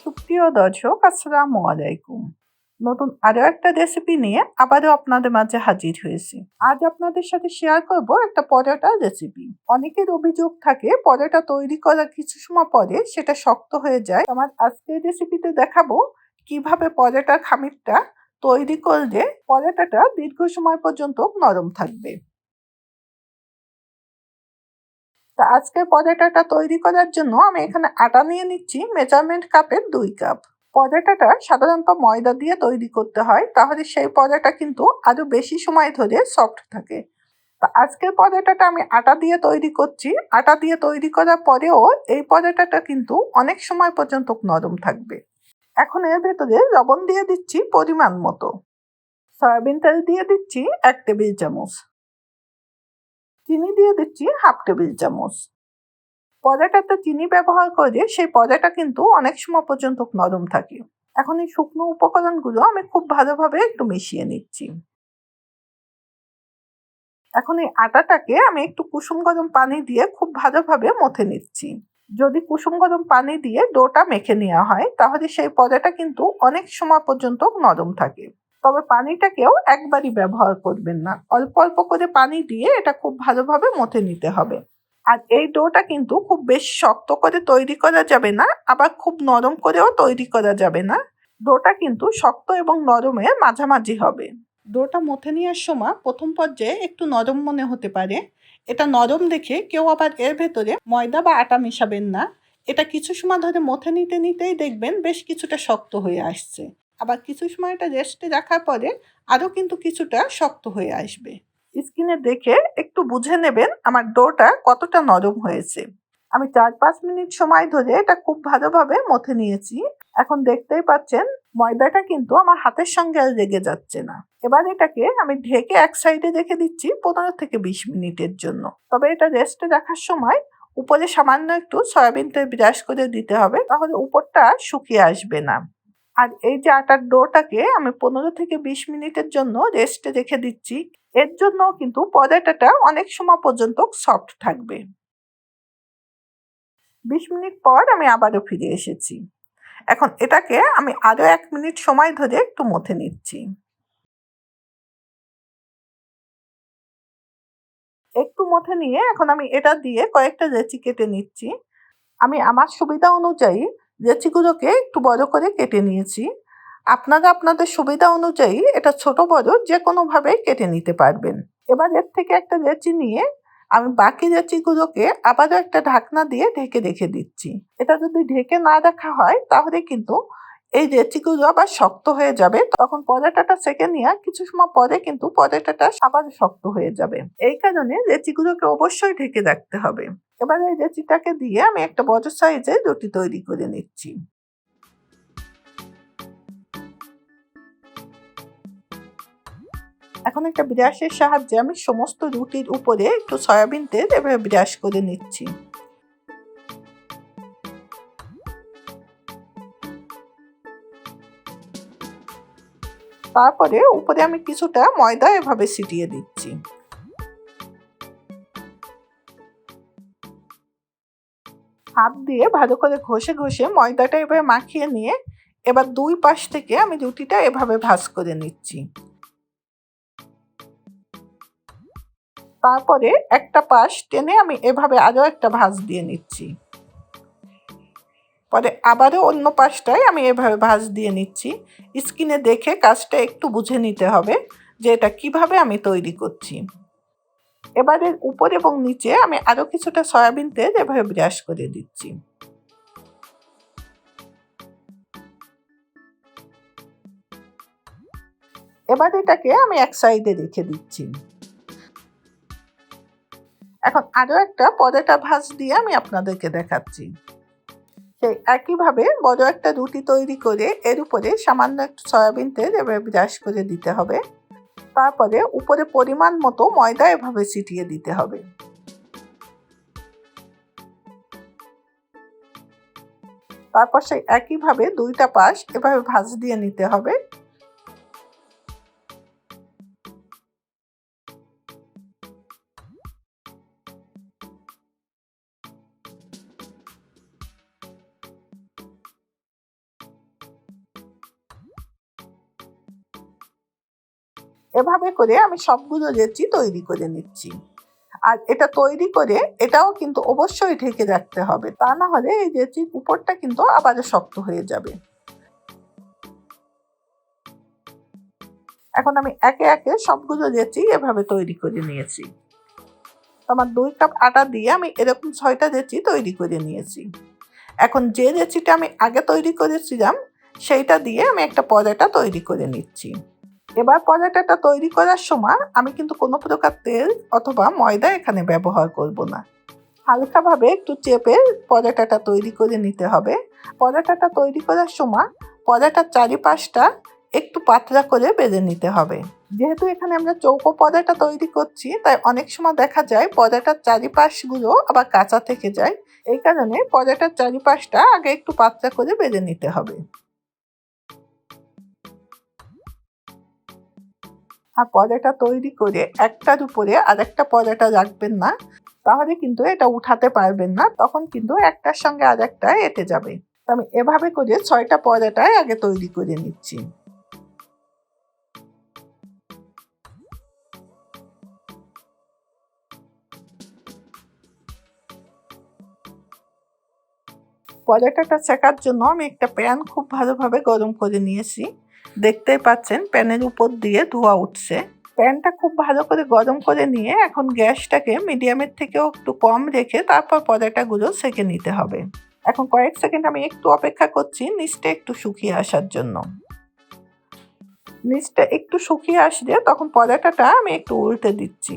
সুপ্রিয় দর্শক, আসসালামু আলাইকুম। নতুন আরো একটা রেসিপি নিয়ে আবারও আপনাদের মাঝে হাজির হয়েছি। আজ আপনাদের সাথে শেয়ার করব একটা পরোটা রেসিপি। অনেকের অভিযোগ থাকে পরোটা তৈরি করার কিছু সময় পরে সেটা শক্ত হয়ে যায়। আমার আজকের রেসিপিতে দেখাবো কিভাবে পরোটার খামিরটা তৈরি করলে পরোটাটা দীর্ঘ সময় পর্যন্ত নরম থাকবে। তা আজকের পরোটাটা তৈরি করার জন্য আমি এখানে আটা নিয়ে নিচ্ছি মেজারমেন্ট কাপের 2 কাপ। পরোটাটা সাধারণত ময়দা দিয়ে তৈরি করতে হয়, তাহলে সেই পরোটা কিন্তু আরো বেশি সময় ধরে সফট থাকে। তা আজকের পরোটাটা আমি আটা দিয়ে তৈরি করছি। আটা দিয়ে তৈরি করার পরেও এই পরোটাটা কিন্তু অনেক সময় পর্যন্ত নরম থাকবে। এখন এর ভেতরে লবণ দিয়ে দিচ্ছি পরিমাণ মতো, সয়াবিন তেল দিয়ে দিচ্ছি 1 টেবিল চামচ, চিনি দিয়ে দিচ্ছি 1/2 টেবিল চামচ। পরোটাতে চিনি ব্যবহার করে সেই পরোটা কিন্তু অনেক সময় পর্যন্ত নরম থাকে। এখন এই শুকনো উপকরণগুলো আমি খুব ভালোভাবে একটু মিশিয়ে নিচ্ছি। এখন এই আটাটাকে আমি একটু কুসুম গরম পানি দিয়ে খুব ভালোভাবে মথে নিচ্ছি। যদি কুসুম গরম পানি দিয়ে ডোটা মেখে নেওয়া হয় তাহলে সেই পরোটা কিন্তু অনেক সময় পর্যন্ত নরম থাকে। তবে পানিটাকেও একবারই ব্যবহার করবেন না, অল্প অল্প করে পানি দিয়ে এটা খুব ভালোভাবে মথে নিতে হবে। আর এই ডোটা কিন্তু খুব বেশি শক্ত করে তৈরি করা যাবে না, আবার খুব নরম করেও তৈরি করা যাবে না। ডোটা কিন্তু শক্ত এবং নরমের মাঝামাঝি হবে। ডোটা মথে নেওয়ার সময় প্রথম পর্যায়ে একটু নরম মনে হতে পারে। এটা নরম দেখে কেউ আবার এর ভেতরে ময়দা বা আটা মেশাবেন না। এটা কিছু সময় ধরে মথে নিতে নিতেই দেখবেন বেশ কিছুটা শক্ত হয়ে আসছে। আবার কিছু সময় এটা রেস্টে রাখার পরে আরও কিন্তু কিছুটা শক্ত হয়ে আসবে। স্কিনে দেখে একটু বুঝে নেবেন আমার ডোটা কতটা নরম হয়েছে। আমি 4-5 মিনিট সময় ধরে এটা খুব ভালোভাবে মথে নিয়েছি। এখন দেখতেই পাচ্ছেন ময়দাটা কিন্তু আমার হাতের সঙ্গে আর লেগে যাচ্ছে না। এবার এটাকে আমি ঢেকে এক সাইডে রেখে দিচ্ছি 15 থেকে 20 মিনিটের জন্য। তবে এটা রেস্টে রাখার সময় উপরে সামান্য একটু সয়াবিন তেল ব্রাশ করে দিতে হবে, তাহলে উপরটা শুকিয়ে আসবে না। আর এই যে আটার ডোটাকে আমি 15 থেকে 20 মিনিটের জন্য রেস্টে রেখে দিচ্ছি। এর জন্য কিন্তু পরোটাটা অনেক সময় পর্যন্ত সফট থাকবে। 20 মিনিট পর আমি আবারও ফিরে এসেছি। এখন এটাকে আমি আরো 1 মিনিট সময় ধরে একটু মথে নিচ্ছি। একটু মথে নিয়ে এখন আমি এটা দিয়ে কয়েকটা লেচি কেটে নিচ্ছি। আমি আমার সুবিধা অনুযায়ী লেচিগুলোকে একটু বড় করে কেটে নিয়েছি। আপনারা আপনাদের সুবিধা অনুযায়ী এটা ছোট বড় যে কোনোভাবেই কেটে নিতে পারবেন। এবার এর থেকে একটা লেচি নিয়ে আমি বাকি লেচিগুলোকে আবারও একটা ঢাকনা দিয়ে ঢেকে রেখে দিচ্ছি। এটা যদি ঢেকে না রাখা হয় তাহলে কিন্তু এই লেচিগুলো আবার শক্ত হয়ে যাবে, তখন পরোটাটা সেঁকে নিয়ে কিছু সময় পরে কিন্তু পরোটাটা আবার শক্ত হয়ে যাবে। এই কারণে লেচিগুলোকে অবশ্যই ঢেকে রাখতে হবে। এবার এই লেচিটাকে দিয়ে আমি একটা বড় সাইজের রুটি তৈরি করে নিচ্ছি। এখন একটা ব্রাশের সাহায্যে আমি সমস্ত রুটির উপরে একটু সয়াবিন তেল এভাবে ব্রাশ করে নিচ্ছি। তারপরে উপরে আমি কিছুটা ময়দা এভাবে ছিটিয়ে দিচ্ছি। হাত দিয়ে ভালো করে ঘষে ঘষে ময়দাটা এভাবে মাখিয়ে নিয়ে এবার 2 পাশ থেকে আমি রুটিটা এভাবে ভাঁজ করে নিচ্ছি। তারপরে একটা পাশ টেনে আমি এভাবে আরো একটা ভাঁজ দিয়ে নিচ্ছি। পরে আবারও অন্য পাশটায় আমি এভাবে ভাঁজ দিয়ে নিচ্ছি। স্কিনে দেখে কাজটা একটু বুঝে নিতে হবে যে এটা কিভাবে আমি তৈরি করছি। এবারে উপর এবং নিচে আমি আরো কিছুটা সয়াবিন তেল এভাবে ব্রাশ করে দিচ্ছি। এবার এটাকে আমি এক সাইডে রেখে দিচ্ছি। এখন আরো একটা পরোটা ভাঁজ দিয়ে আমি আপনাদেরকে দেখাচ্ছি। সেই একইভাবে বড় একটা রুটি তৈরি করে এর উপরে সামান্য একটু সয়াবিন তেল এভাবে ব্রাশ করে দিতে হবে। তারপরে উপরে পরিমাণ মতো ময়দা এভাবে ছিটিয়ে দিতে হবে। তারপর সেই একইভাবে 2টা পাশ এভাবে ভাঁজ দিয়ে নিতে হবে। এভাবে করে আমি সবগুলো লেচি তৈরি করে নিচ্ছি। আর এটা তৈরি করে এটাও কিন্তু অবশ্যই ঢেকে রাখতে হবে, তা না হলে এই লেচির উপরটা কিন্তু আবারও শক্ত হয়ে যাবে। এখন আমি একে একে সবগুলো লেচি এভাবে তৈরি করে নিয়েছি। আমার 2 কাপ আটা দিয়ে আমি এরকম 6টা লেচি তৈরি করে নিয়েছি। এখন যে লেচিটা আমি আগে তৈরি করেছিলাম সেইটা দিয়ে আমি একটা পরোটা তৈরি করে নিচ্ছি। এবার পরোটাটা তৈরি করার সময় আমি কিন্তু কোনো প্রকার তেল অথবা ময়দা এখানে ব্যবহার করব না। হালকাভাবে একটু চেপে পরোটাটা তৈরি করে নিতে হবে। পরোটাটা তৈরি করার সময় পরোটার চারিপাশটা একটু পাতলা করে বেলে নিতে হবে। যেহেতু এখানে আমরা চৌকো পরোটা তৈরি করছি, তাই অনেক সময় দেখা যায় পরোটার চারিপাশগুলো আবার কাঁচা থেকে যায়। এই কারণে পরোটার চারিপাশটা আগে একটু পাতলা করে বেলে নিতে হবে। আর পরোটা তৈরি করে একটার উপরে আরেকটা পরোটা রাখবেন না, তাহলে কিন্তু এটা উঠাতে পারবেন না, তখন কিন্তু একটার সঙ্গে আরেকটা এঁটে যাবে। তো আমি এভাবে করে 6টা পরোটাই আগে তৈরি করে নিচ্ছি। পরোটাটা সেকার জন্য আমি একটা প্যান খুব ভালোভাবে গরম করে নিয়েছি। দেখতেই পাচ্ছেন প্যানের উপর দিয়ে ধোঁয়া উঠছে। প্যানটা খুব ভালো করে গরম করে নিয়ে এখন গ্যাসটাকে মিডিয়ামের থেকেও একটু কম রেখে তারপর পরোটাগুলো সেঁকে নিতে হবে। এখন কয়েক সেকেন্ড আমি একটু অপেক্ষা করছি নিচটা একটু শুকিয়ে আসার জন্য। নিচটা একটু শুকিয়ে আসলে তখন পরোটাটা আমি একটু উল্টে দিচ্ছি।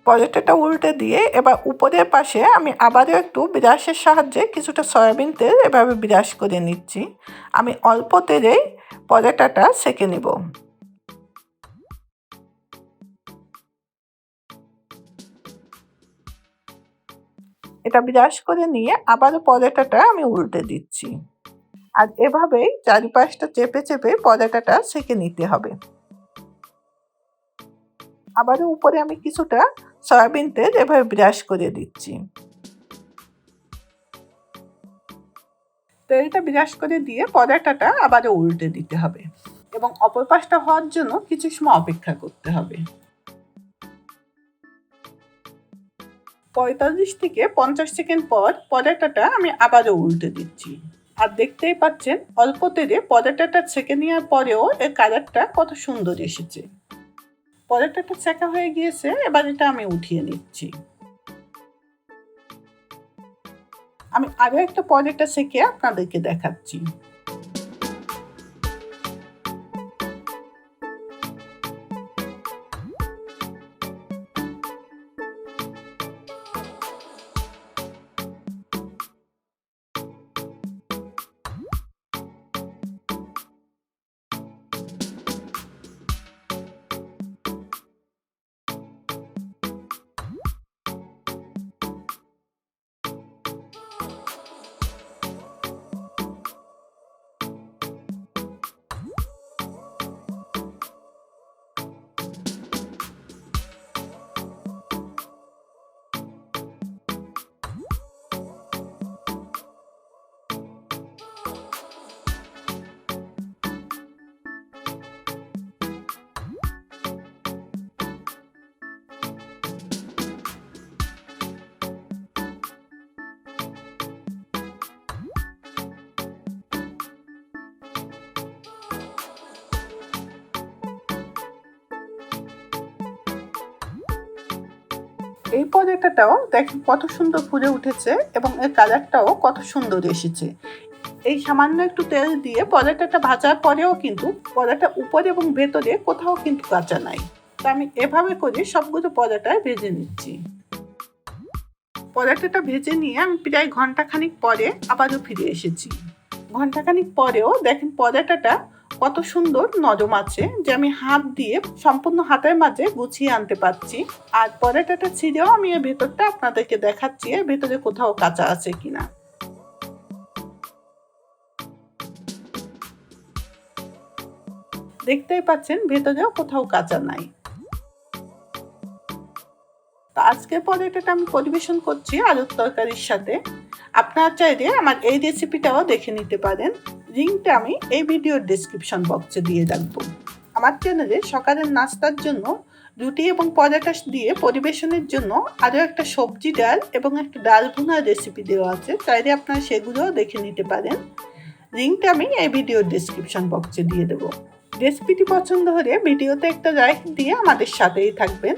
পরোটাটা উল্টে দিয়ে এবার উপরের পাশে আমি আবারও একটু ব্রাশের সাহায্যে কিছুটা সয়াবিন তেল এভাবে ব্রাশ করে নিচ্ছি। আমি অল্প তেলেই পরোটাটা সেঁকে নেব। এটা ব্রাশ করে নিয়ে আবারও পরোটাটা আমি উল্টে দিচ্ছি। আর এভাবেই চারিপাশটা চেপে চেপে পরোটাটা সেঁকে নিতে হবে। আবারও উপরে আমি কিছুটা সয়াবিন তেল এভাবে ব্রাশ করে দিচ্ছি। তেলটা ব্রাশ করে দিয়ে পরোটাটা আবারও উল্টে দিতে হবে এবং অপর পাশটা হওয়ার জন্য কিছু সময় অপেক্ষা করতে হবে। 45 থেকে 50 সেকেন্ড পর পরোটাটা আমি আবারও উল্টে দিচ্ছি। আর দেখতেই পাচ্ছেন অল্প তেলে পরোটাটা ছেঁকে নেওয়ার পরেও এর কালারটা কত সুন্দর এসেছে। পরোটাটা ছেঁকা হয়ে গিয়েছে, এবার এটা আমি উঠিয়ে নিচ্ছি। আমি আরও একটা পরোটা সেঁকে আপনাদেরকে দেখাচ্ছি। এই পরোটাটাও দেখেন কত সুন্দর ফুলে উঠেছে এবং এর কালারটাও কত সুন্দর এসেছে। এই সামান্য একটু তেল দিয়ে পরোটাটা ভাজার পরেও কিন্তু পরোটা উপরে এবং ভেতরে কোথাও কিন্তু কাঁচা নাই। তো আমি এভাবে করে সবগুলো পরোটায় ভেজে নিচ্ছি। পরোটাটা ভেজে নিয়ে আমি প্রায় ঘন্টাখানিক পরে আবারও ফিরে এসেছি। ঘন্টাখানিক পরেও দেখেন পরোটাটা কত সুন্দর নরম আছে যে আমি হাত দিয়ে সম্পূর্ণ হাতের মাঝে গুছিয়ে আনতে পারছি। আর পরোটাটা ছিঁড়েও আমি এর ভেতরটা আপনাদেরকে দেখাচ্ছি এর ভেতরে কোথাও কাঁচা আছে কিনা। দেখতেই পাচ্ছেন ভেতরেও কোথাও কাঁচা নাই। তো আজকের পরোটাটা আমি পরিবেশন করছি আলুর তরকারির সাথে। আপনারা চাইলে আমার এই রেসিপিটাও দেখে নিতে পারেন। লিঙ্কটা আমি এই ভিডিওর ডেসক্রিপশন বক্সে দিয়ে রাখবো। আমার চ্যানেলে সকালের নাস্তার জন্য রুটি এবং পরোটা দিয়ে পরিবেশনের জন্য আরও একটা সবজি ডাল এবং একটা ডাল ভুনার রেসিপি দেওয়া আছে, চাইলে আপনারা সেগুলোও দেখে নিতে পারেন। লিঙ্কটা আমি এই ভিডিওর ডেসক্রিপশন বক্সে দিয়ে দেবো। রেসিপিটি পছন্দ হলে ভিডিওতে একটা লাইক দিয়ে আমাদের সাথেই থাকবেন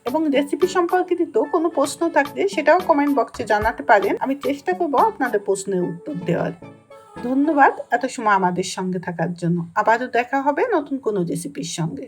এবং রেসিপি সম্পর্কিত কোনো প্রশ্ন থাকলে সেটাও কমেন্ট বক্সে জানাতে পারেন। আমি চেষ্টা করবো আপনাদের প্রশ্নের উত্তর দেওয়ার। ধন্যবাদ এত সময় আমাদের সঙ্গে থাকার জন্য। আবারও দেখা হবে নতুন কোনো রেসিপির সঙ্গে।